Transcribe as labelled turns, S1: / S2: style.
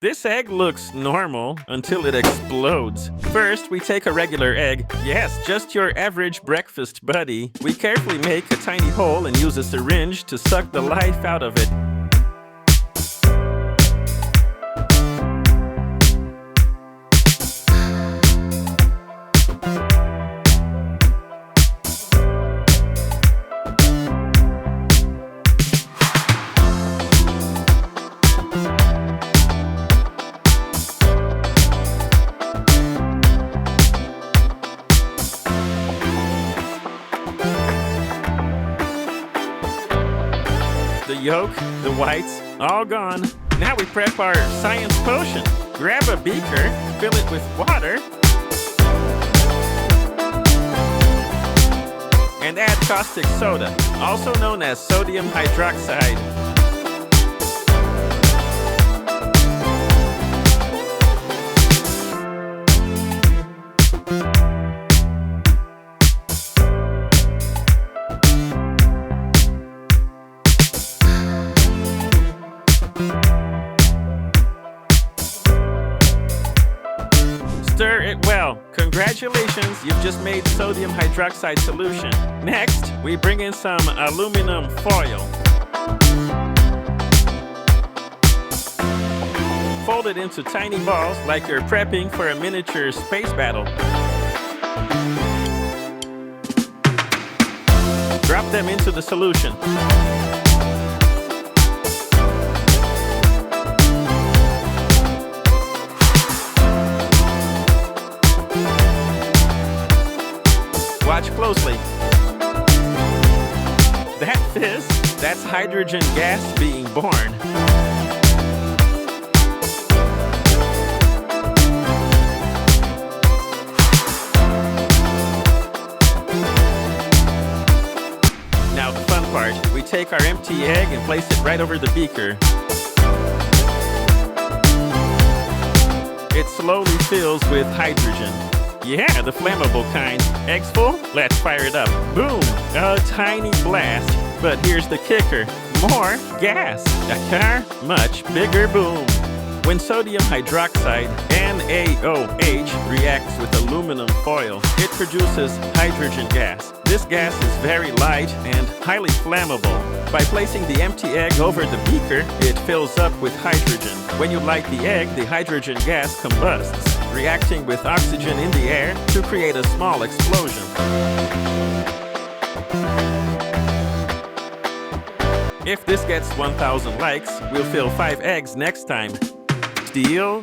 S1: This egg looks normal until it explodes. First, we take a regular egg. Yes, just your average breakfast buddy. We carefully make a tiny hole and use a syringe to suck the life out of it. The yolk, the whites, all gone. Now we prep our science potion. Grab a beaker, fill it with water, and add caustic soda, also known as sodium hydroxide. Stir it well. Congratulations, you've just made sodium hydroxide solution. Next, we bring in some aluminum foil. Fold it into tiny balls like you're prepping for a miniature space battle. Drop them into the solution. Watch closely. That fizz, that's hydrogen gas being born. Now the fun part, we take our empty egg and place it right over the beaker. It slowly fills with hydrogen. Yeah, the flammable kind. Eggs full? Let's fire it up. Boom! A tiny blast. But here's the kicker. More gas. A car, much bigger boom. When sodium hydroxide, NaOH, reacts with aluminum foil, it produces hydrogen gas. This gas is very light and highly flammable. By placing the empty egg over the beaker, it fills up with hydrogen. When you light the egg, the hydrogen gas combusts, reacting with oxygen in the air to create a small explosion. If this gets 1,000 likes, we'll fill 5 eggs next time. Deal?